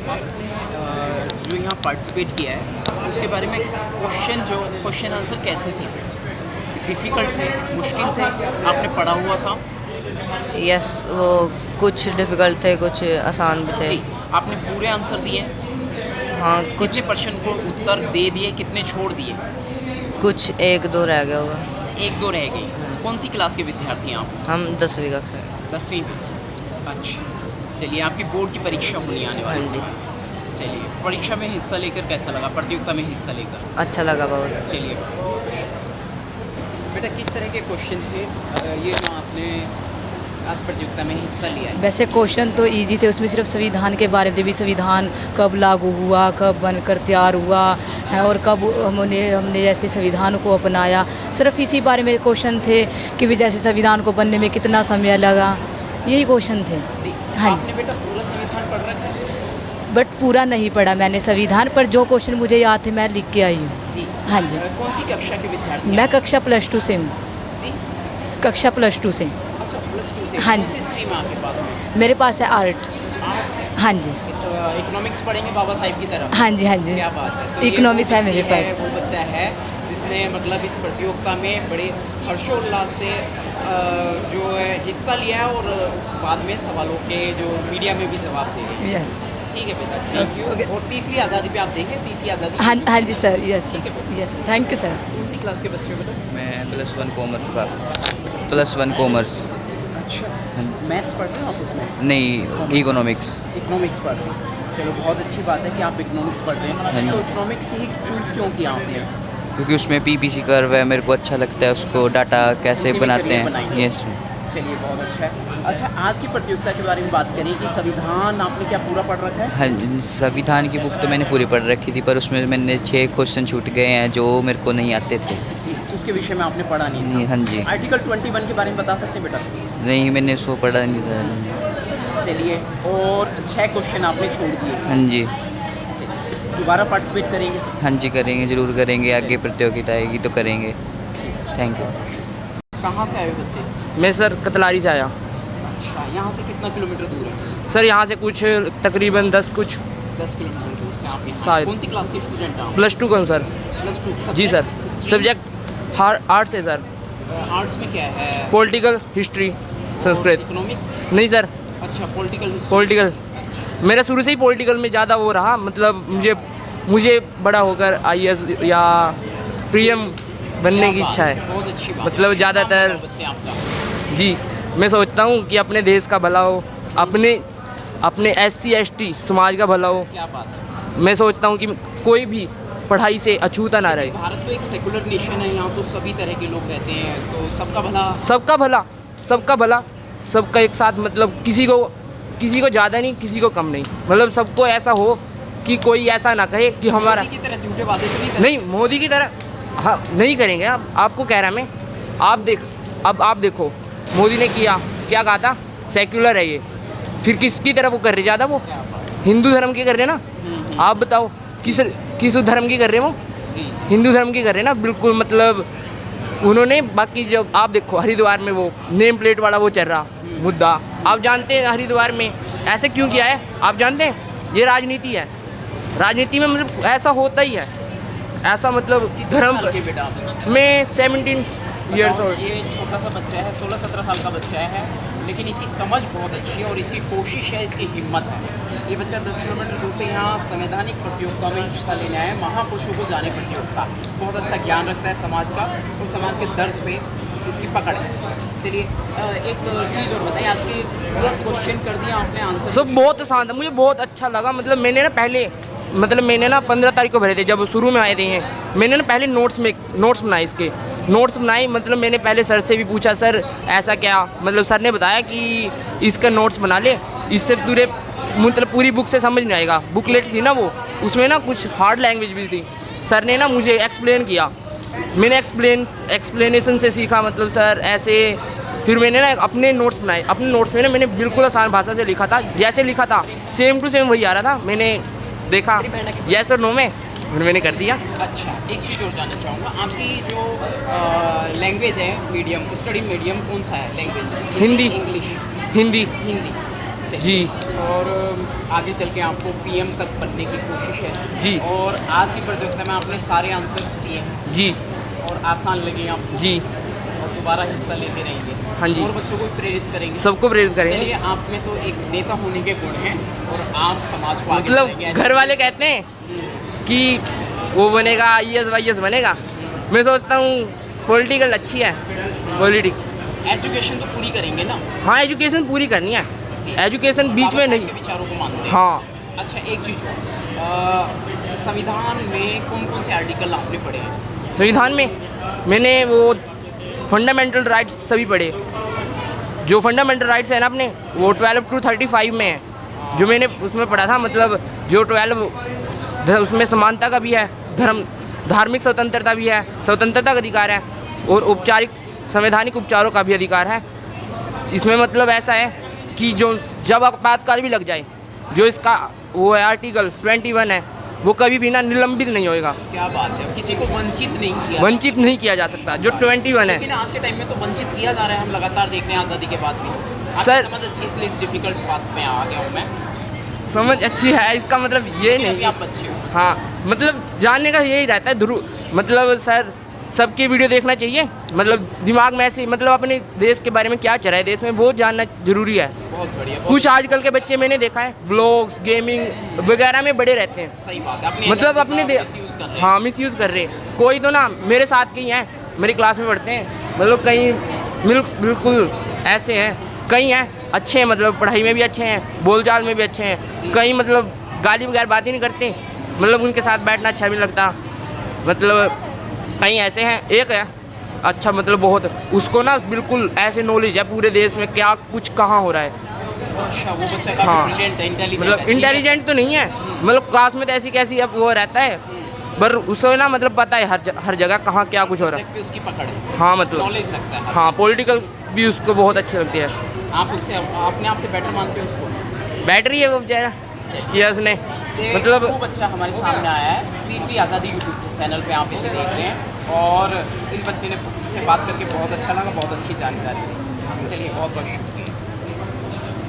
आपने जो यहाँ पार्टिसिपेट किया है उसके बारे में क्वेश्चन आंसर कैसे थे? डिफ़िकल्ट थे, मुश्किल थे, आपने पढ़ा हुआ था? यस, वो कुछ डिफ़िकल्ट थे, कुछ आसान भी थे। जी, आपने पूरे आंसर दिए? हाँ, कुछ कितने परसेंट को उत्तर दे दिए, कितने छोड़ दिए? कुछ 1-2 रह गया होगा। 1-2 रह गई। कौन सी क्लास के विद्यार्थी हैं आप? हम 10वीं कक्षा में। 10वीं में। अच्छा, चलिए आपकी बोर्ड की परीक्षा होनी आने वाली हाँ है। चलिए, परीक्षा में हिस्सा लेकर कैसा लगा? प्रतियोगिता में हिस्सा लेकर? अच्छा लगा बहुत। चलिए, बेटा किस तरह के क्वेश्चन थे ये जो आपने आज प्रतियोगिता में हिस्सा लिया है? वैसे क्वेश्चन तो इजी थे, उसमें सिर्फ संविधान के बारे में भी, संविधान कब लागू हुआ, कब बनकर तैयार हुआ है और कब हमने जैसे संविधान को अपनाया, सिर्फ इसी बारे में क्वेश्चन थे कि भी जैसे संविधान को बनने में कितना समय लगा, यही क्वेश्चन थे। जी, हाँ आपने बेटा पूरा संविधान पढ़ रखा है? बट पूरा नहीं पढ़ा मैंने संविधान, पर जो क्वेश्चन मुझे याद थे मैं लिख के आई हूँ। जी। हाँ जी। कौन सी कक्षा के विद्यार्थी हैं मैं आप? कक्षा +2 से हूँ। जी, कक्षा +2 से। अच्छा +2 से। हाँ कौन जी। सी स्ट्रीम है आपके पास में? मेरे पास है आर्ट। आर्ट्स है। हाँ जी। तो इकोनॉमिक्स पढ़ेंगे बाबा साहिब की तरफ? हाँ जी, हाँ जी। क्या बात है। तो ये इकोनॉमिक्स वो है मेरे बच्ची पास। वो बच्चा है जिसने मतलब इस प्रतियोगिता में बड़े हर्षोल्लास से जो है हिस्सा लिया है और बाद में सवालों के जो मीडिया में भी जवाब दे। यस। ठीक है बेटा, थैंक यू। ओके। और तीसरी आज़ादी पे आप देखें, तीसरी आज़ादी। हाँ हाँ जी sir, yes sir, yes, thank you sir. कौन सी क्लास के बच्चे हो बेटा? मैं +1 कॉमर्स का। +1 कॉमर्स। अच्छा, मैथ्स पढ़ रहे हो आप उसमें? नहीं, इकोनॉमिक्स। इकोनॉमिक्स पढ़ रहे हैं। चलो बहुत अच्छी बात है कि आप इकोनॉमिक्स पढ़ रहे हाँ हैं। जी। तो इकोनॉमिक्स ही चूज़ क्यों किया आपने? क्योंकि उसमें पीपीसी कर्व है, मेरे को अच्छा लगता है उसको, डाटा कैसे उसी में बनाते करियर हैं। बनाएंगे। यस। चलिए बहुत अच्छा है। अच्छा, आज की प्रतियोगिता के बारे में बात करें कि संविधान आपने क्या पूरा पढ़ रखा है? हाँ, संविधान की बुक तो मैंने पूरी पढ़ रखी थी, पर उसमें मैंने 6 क्वेश्चन छूट गए हैं जो मेरे को नहीं आते थे। जी, उसके विषय में आपने पढ़ा नहीं नहीं, था? हाँ जी। आर्टिकल 21 के बारे में बता सकते हैं बेटा? नहीं, मैंने उसको पढ़ा नहीं था। चलिए, और 6 क्वेश्चन आपने छोड़ दिए। हाँ जी। चलिए, दोबारा पार्टिसिपेट करेंगे? हाँ जी, करेंगे, ज़रूर करेंगे। आगे प्रतियोगिता आएगी तो करेंगे। Thank you. कहाँ से आए हो बच्चे? मैं सर कतलारी से आया। अच्छा, यहाँ से कितना किलोमीटर दूर है? सर यहाँ से कुछ तकरीबन 10 10 किलोमीटर दूर से आप यहाँ। शायद। कौन सी क्लास के स्टूडेंट हैं आप? +2 का हूँ सर। +2। जी सर। सब्जेक्ट आर्ट्स है सर। आर्ट्स में क्या है? Political, history, Sanskrit. इकोनॉमिक्स? नहीं सर, अच्छा, पॉलिटिकल। पॉलिटिकल। मेरा शुरू से ही पॉलिटिकल में ज़्यादा वो रहा, मतलब मुझे बड़ा होकर IAS या PM बनने की इच्छा है। बहुत अच्छी बात मतलब है। ज़्यादातर बच्चे आपका। जी, मैं सोचता हूँ कि अपने देश का भला हो, अपने SC ST समाज का भला हो। क्या बात है। मैं सोचता हूँ कि कोई भी पढ़ाई से अछूता ना रहे। भारत तो एक सेकुलर नेशन है, यहाँ तो सभी तरह के लोग रहते हैं, तो सबका भला। सबका भला, सबका भला, सबका एक साथ, मतलब किसी को ज़्यादा नहीं, किसी को कम नहीं, मतलब सबको ऐसा हो कि कोई ऐसा ना कहे कि हमारा। मोदी की तरह झूठे वादे तो नहीं करते? नहीं, मोदी की तरह हाँ नहीं करेंगे। आपको कह रहा मैं, आप देखो मोदी ने क्या कहा था, सेक्युलर है ये, फिर किसकी तरफ वो कर रहे ज़्यादा, वो हिंदू धर्म की कर रहे ना। आप बताओ किस धर्म की कर रहे वो? जी। हिंदू धर्म की कर रहे ना, बिल्कुल। मतलब उन्होंने बाकी जब आप देखो हरिद्वार में वो नेम प्लेट वाला वो चल रहा मुद्दा, आप जानते हैं हरिद्वार में ऐसे क्यों किया है? आप जानते हैं, ये राजनीति है। राजनीति में मतलब ऐसा होता ही है, ऐसा मतलब धर्म। साल के बेटा आप? मैं 17 ईयर्स ओल्ड। ये छोटा सा बच्चा है, 16-17 साल का बच्चा है, लेकिन इसकी समझ बहुत अच्छी है और इसकी कोशिश है, इसकी हिम्मत है। ये बच्चा 10 किलोमीटर दूर से यहाँ संवैधानिक प्रतियोगिता में हिस्सा लेने आया है, महापुरुषों को जाने प्रतियोगिता। बहुत अच्छा ज्ञान रखता है समाज का और समाज के दर्द पे इसकी पकड़ है। चलिए, एक चीज़ और बताइए, आज की पूरा क्वेश्चन कर दिया आपने, आंसर सब बहुत आसान था, मुझे बहुत अच्छा लगा। मतलब मैंने ना 15 तारीख को भरे थे, जब शुरू में आए थे ये। मैंने ना पहले नोट्स बनाए, इसके नोट्स बनाए। मतलब मैंने पहले सर से भी पूछा, सर ऐसा क्या, मतलब सर ने बताया कि इसका नोट्स बना ले, इससे मतलब पूरी बुक से समझ नहीं आएगा। बुकलेट थी ना वो, उसमें ना कुछ हार्ड लैंग्वेज भी थी। सर ने ना मुझे एक्सप्लेन किया, मैंने एक्सप्लेनेशन से सीखा, मतलब सर ऐसे। फिर मैंने ना अपने नोट्स बनाए। अपने नोट्स में ना मैंने बिल्कुल आसान भाषा से लिखा था, जैसे लिखा था सेम टू सेम वही आ रहा था। मैंने देखा यस और नो में, फिर मैंने कर दिया। अच्छा, एक चीज़ और जानना चाहूँगा, आपकी जो लैंग्वेज है, मीडियम, स्टडी मीडियम कौन सा है लैंग्वेज? हिंदी। इंग्लिश? हिंदी। हिंदी। जी और आगे चल के आपको पीएम तक बनने की कोशिश है जी और आज की प्रतियोगिता में आपने सारे आंसर्स दिए हैं जी और आसान लगे आपको जी और दोबारा हिस्सा लेते रहेंगे। हाँ जी। और बच्चों को प्रेरित करेंगे। सबको प्रेरित करेंगे। चलिए, आप में तो एक नेता होने के गुण हैं और आप समाज को आगे मतलब बढ़ाएंगे, ऐसे घर वाले कहते हैं कि वो बनेगा IAS YAS बनेगा, मैं सोचता हूँ पॉलिटिकल अच्छी है। पॉलिटिक्स एजुकेशन तो पूरी करेंगे ना? हाँ, एजुकेशन पूरी करनी है, जी। एजुकेशन बीच बाबा में साहब नहीं। के विचारों को मानते हैं। हाँ, अच्छा, एक चीज़ और संविधान में कौन कौन से आर्टिकल आपने पढ़े हैं? संविधान में मैंने वो फंडामेंटल राइट्स सभी पढ़े। जो फंडामेंटल राइट्स है ना अपने, वो 12 to 35 में है, जो मैंने उसमें पढ़ा था। मतलब जो 12 उसमें समानता का भी है, धार्मिक स्वतंत्रता भी है, स्वतंत्रता का अधिकार है और औपचारिक संवैधानिक उपचारों का भी अधिकार है। इसमें मतलब ऐसा है कि जो जब आपातकाल भी लग जाए, जो इसका वो है आर्टिकल 21 है, वो कभी भी ना निलंबित नहीं होएगा, क्या बात है, किसी को वंचित नहीं किया वंचित नहीं किया जा सकता। जो 21 है, लेकिन आज के टाइम में तो वंचित किया जा रहा है, हम लगातार देख रहे हैं आज़ादी के बाद भी। आपकी सर- समझ अच्छी, इसलिए डिफिकल्ट बात में आ गया हूँ मैं। समझ अच्छी है, इसका मतलब ये लेकिन अभी नहीं। आप बच्चे हो। हाँ, मतलब जानने का यही रहता है ध्रुव, मतलब सर सबकी वीडियो देखना चाहिए। मतलब दिमाग में ऐसे, मतलब अपने देश के बारे में क्या चल रहा है देश में, वो जानना जरूरी है। बहुत बढ़िया, बहुत कुछ आजकल के बच्चे मैंने देखा है व्लॉग्स, गेमिंग वगैरह में बड़े रहते हैं। सही बात है, अपनी मतलब energy अपने का misuse कर रहे हैं। हाँ, मिसयूज़ कर रहे हैं। कोई तो ना मेरे साथ के ही हैं, मेरी क्लास में पढ़ते हैं, मतलब कई बिल्कुल ऐसे हैं, कई हैं अच्छे हैं, मतलब पढ़ाई में भी अच्छे हैं, बोलचाल में भी अच्छे हैं। कई मतलब गाली बगैर बात ही नहीं करते, मतलब उनके साथ बैठना अच्छा भी लगता। मतलब कई ऐसे हैं, एक है अच्छा, मतलब बहुत, उसको ना बिल्कुल ऐसे नॉलेज है पूरे देश में क्या कुछ कहाँ हो रहा है। अच्छा, वो बच्चा काफी हाँ, ब्रिलियंट है, इंटेलिजेंट मतलब है, इंटेलिजेंट तो नहीं है, मतलब क्लास में तो ऐसी कैसी अब वो रहता है, पर उसे ना मतलब पता है हर जगह कहाँ क्या कुछ हो रहा सब्जेक्ट पे उसकी पकड़ है, है। हाँ, मतलब नॉलेज रखता है। हाँ, पॉलिटिकल भी उसको बहुत अच्छी लगती है। आप उससे अपने आप से बेटर मानते हो उसको? बैटरी है वो बेचारा किया उसने, मतलब वो मतलब बच्चा हमारे सामने आया है, तीसरी आज़ादी यूट्यूब चैनल पे आप इसे देख रहे हैं और इस बच्चे ने से बात करके बहुत अच्छा लगा, बहुत अच्छी जानकारी दी। चलिए, बहुत बहुत शुक्रिया।